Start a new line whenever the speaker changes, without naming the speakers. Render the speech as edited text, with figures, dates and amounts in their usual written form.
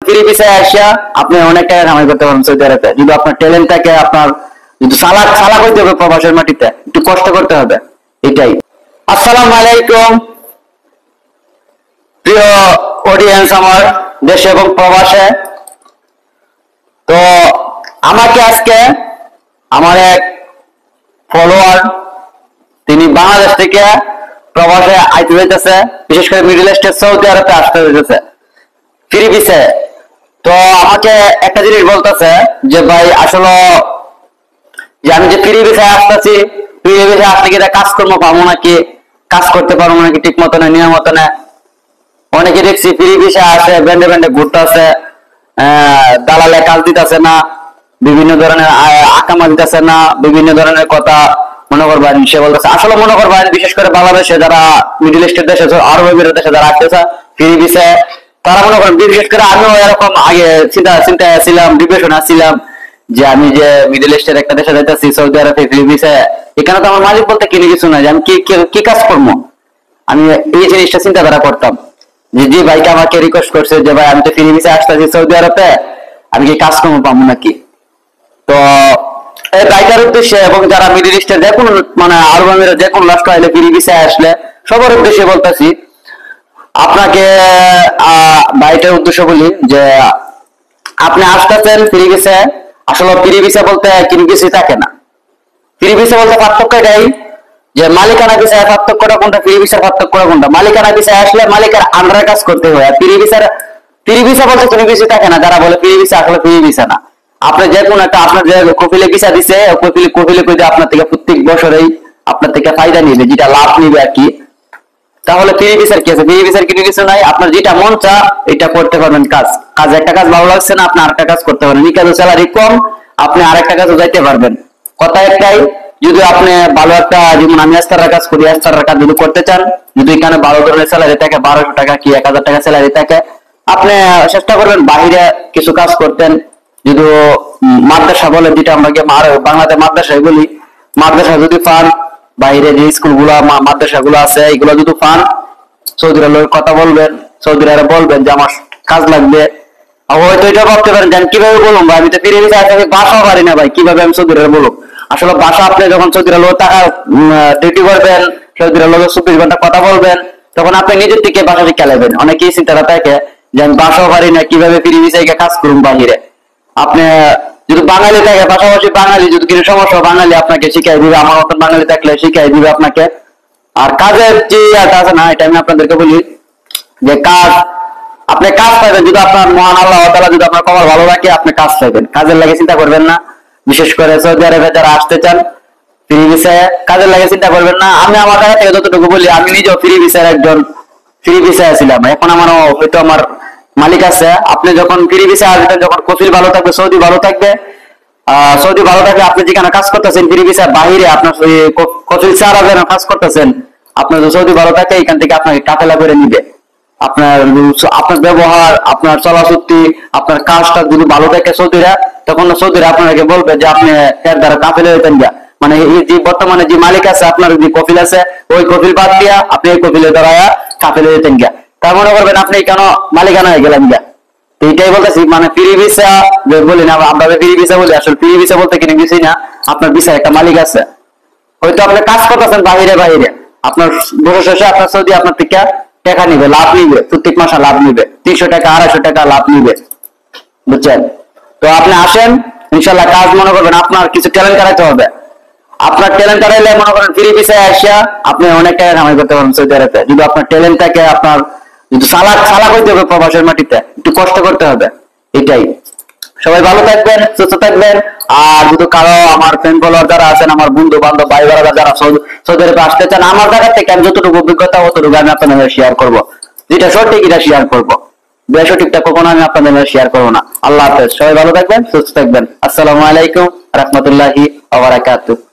Free ভিসায় আসিয়া আপনি অনেক টাকা কামাই করতে পারবেন সৌদি আরবে। যদি আপনার ট্যালেন্ট থাকে, আপনার যদি সালাক সালাক হইতে হবে, প্রবাসের মাটিতে একটু কষ্ট করতে হবে, এটাই। আসসালামু আলাইকুম প্রিয় অডিয়েন্স আমার দেশে এবং প্রবাসে। তো আমাকে আজকে আমার এক ফলোয়ার, তিনি বাংলাদেশ থেকে প্রবাসে আইতে হইতেছে, বিশেষ করে মিডল ইস্টের সৌদি আরবে আসতে হইতেছে ফ্রি ভিসায়। তো আমাকে একটা জিনিস বলতেছে যে ভাই আসলে যে আমি যে ফ্রি ভিসায় আসতেছি, ফ্রি ভিসায় আসলে কি কাজকর্ম পাবো নাকি, কাজ করতে পারবো নাকি ঠিক মতো না, নিয়ম মতো না। অনেকে দেখছি ফ্রি ভিসায় আসে ব্যান্ডে ব্যান্ডে ঘুরতেছে, দালালে কাজ দিতেছে না, বিভিন্ন ধরনের আকামা দিতেছে না, বিভিন্ন ধরনের কথা মনে করবেন সে বলতেছে। আসলে মনে করবেন বিশেষ করে বাংলাদেশে যারা মিডল ইস্টের দেশে, আরব আমিরাতের দেশে যারা আসতেছে ফ্রি ভিসায়, তারা মনে করেন, বিশেষ করে আমিও এরকম আগে চিন্তায় ছিলাম, ডিপ্রেশন আসছিলাম যে আমি যে মিডল ইস্টের একটা দেশে যাইতেছি সৌদি আরবে ফ্রি ভিসায়, এখানে তো আমার মালিক বলতে কিনে কিছু না, যে আমি কি কাজ করবো। আমি এই জিনিসটা চিন্তাধারা করতাম যে ভাইটা আমাকে রিকোয়েস্ট করছে যে ভাই আমি তো ফ্রি ভিসায় আসতেছি সৌদি আরবে, আমি কি কাজকর্ম পাবো নাকি। তো এই ভাইটার উদ্দেশ্যে এবং যারা মিডল ইস্টের যে কোনো মানে আরব আমিরাত যে কোনো রাষ্ট্র আইলে ফ্রি ভিসায় আসলে সবার উদ্দেশ্যে বলতেছি, আপনাকে ভাইটার উদ্দেশ্য বলি যে আপনি আসতেছেন ফ্রি ভিসায়। আসলে ফ্রি ভিসা বলতে কোনো কিছুই থাকে না। ফ্রি ভিসা বলতে পার্থক্য এটাই যে মালিকানা ভিসায় পার্থক্যটা কোনটা, ফ্রি ভিসার পার্থক্যটা কোনটা। মালিকানা ভিসায় আসলে মালিকের আন্ডারে কাজ করতে হয়। ফ্রি ভিসা বলতে কোনো কিছু থাকে না। যারা বলে ফ্রি ভিসা, আসলে ফ্রি ভিসা না। আপনি যে কোনো একটা, আপনার যে কফিলে ভিসা দিছে, কফিলে কইতে আপনার থেকে প্রত্যেক বছরেই আপনার থেকে ফায়দা নিবে, যেটা লাভ নিবে আর কি। তাহলে ফ্রি ভিসার কি আছে? ফ্রি ভিসার কিছু কিছু নাই। আপনার যেটা মন চা এটা করতে পারবেন। কাজ একটা কাজ ভালো লাগছে না, আপনি আরেকটা কাজ করতে পারেন। এই কাজে স্যালারি কম, আপনি আরেকটা কাজে যাইতে পারবেন। কথা একটাই, যদি আপনি ভালো একটা, যেমন আমি আস্তার কাজ করি, আস্তার কাজ যদি করতে চান, যদি এখানে ভালো ধরনের স্যালারি থাকে, 1200 টাকা কি 1000 টাকা স্যালারি থাকে, আপনি চেষ্টা করবেন বাহিরে কিছু কাজ করতেন। যদি মাদ্রাসা বলে, যেটা আমরা বাংলাতে মাদ্রাসায় বলি, মাদ্রাসা যদি পান, বাইরে যে স্কুল গুলা মাদ্রাসা গুলো আছে, এগুলো যদি পান, সৌদি আরবের কথা বলবেন, সৌদি আরবে বলবেন যে আমার কাজ লাগবে। হয়তো এটা ভাবতে পারেন যে কিভাবে বলুন ভাই, আমি তো ফিরে গেছি, আমি বাসাও পারি না ভাই, কিভাবে আমি সৌদি আরবে বলুন। আসলে বাসা আপনি যখন সৌদি আরবে টাকা ডিউটি করবেন, সৌদি আরবে 24 ঘন্টা কথা বলবেন, তখন আপনি নিজের থেকে বাসা শিক্ষা লাগবেন। অনেকেই চিন্তাটা থাকে যে আমি বাসাও পারি না, কিভাবে ফিরে গেছি কাজ করুন বাহিরে। আপনি যদি বাঙালি থাকে, পাশাপাশি বাঙালি যদি কিছু সমস্যা, বাঙালি আপনাকে শিখাই দিবে, আমার মতন বাঙালি থাকলে শিখাই দিবে আপনাকে। আর কাজের যে আছে না, এটা আমি আপনাদেরকে বলি যে আপনি কাজ পাবেন যদি আপনার মহান আল্লাহ তাআলা যদি আপনার কপাল ভালো রাখে, আপনি কাজ পাবেন। কাজের লাগে চিন্তা করবেন না। বিশেষ করে সৌদি আরবে যারা আসতে চান ফ্রি ভিসায়, কাজের লাগে চিন্তা করবেন না। আমি আমার জায়গা থেকে যতটুকু বলি, আমি নিজেও ফ্রি ভিসায় ছিলাম। এখন আমারও হয়তো আমার মালিক আছে। আপনি যখন ফ্রি ভিসায় আসবেন, যখন কফিল ভালো থাকবে, সৌদি ভালো থাকবে, আপনি যেখানে কাজ করতেছেন ফ্রি ভিসায় বাহিরে, আপনার কফিল ছাড়া যেন কাজ করতেছেন, আপনার সৌদি ভালো থাকে, এখান থেকে আপনাকে কাফেলা করে নিবে। আপনার ব্যবহার, আপনার চলাচুক্তি, আপনার কাজটা যদি ভালো থাকে সৌদিরা, তখন সৌদিরা আপনাকে বলবে যে আপনি এর দ্বারা কাফেলা হইতেন গিয়া। মানে এই যে বর্তমানে যে মালিক আছে, আপনার যে কফিল আছে, ওই কফিল বাদ দিয়া আপনি এই কফিলের দ্বারা কাফেলা হইতেন গিয়া। তার মনে করবেন আপনি কেন মালিকানা হয়ে গেলেন গিয়া। এইটাই বলতেছি, মানে ফ্রি ভিসা বলি না আমরা, ফ্রি ভিসা বলি, আসলে ফ্রি ভিসা বলতে কিনে কিছুই না। আপনার ভিসার একটা মালিক আছে, হয়তো আপনি কাজ করতেছেন বাহিরে, আপনার বছর শেষে আপনার সৌদি আপনার থেকে টাকা নিবে, লাভ নিবে, প্রত্যেক মাসে লাভ নিবে, 300 টাকা 250 টাকা লাভ নিবে, বুঝছেন। তো আপনি আসেন, ইনশাল্লাহ কাজ মনে করবেন, আপনার কিছু ট্যালেন্ট কাটাইতে হবে। আপনার ট্যালেন্ট কাটাইলে মনে করেন ফ্রি ভিসায় আসিয়া আপনি অনেক টাকা কামাই করতে পারবেন সৌদি আরবে। যদি আপনার ট্যালেন্ট থাকে, আপনার যদি সালাক হইতে হবে, প্রবাসের মাটিতে একটু কষ্ট করতে হবে, এটাই। সবাই ভালো থাকবেন, সুস্থ থাকবেন। আর যদি কারো আমার ফ্রেন্ড ফলোয়ার যারা আছেন, আমার বন্ধু বান্ধব ভাই বোনেরা যারা সৌদি আরবে আসতে চান, আমার জায়গা থেকে আমি যতটুকু অভিজ্ঞতা অতটুকু আমি আপনাদের শেয়ার করবো। যেটা সঠিক এটা শেয়ার করবো, বেসঠিকটা কখনো আমি আপনাদের শেয়ার করবো না। আল্লাহ হাফেজ, সবাই ভালো থাকবেন, সুস্থ থাকবেন। আসসালামু আলাইকুম রাহমাতুল্লাহি ওয়া বারাকাতুহু।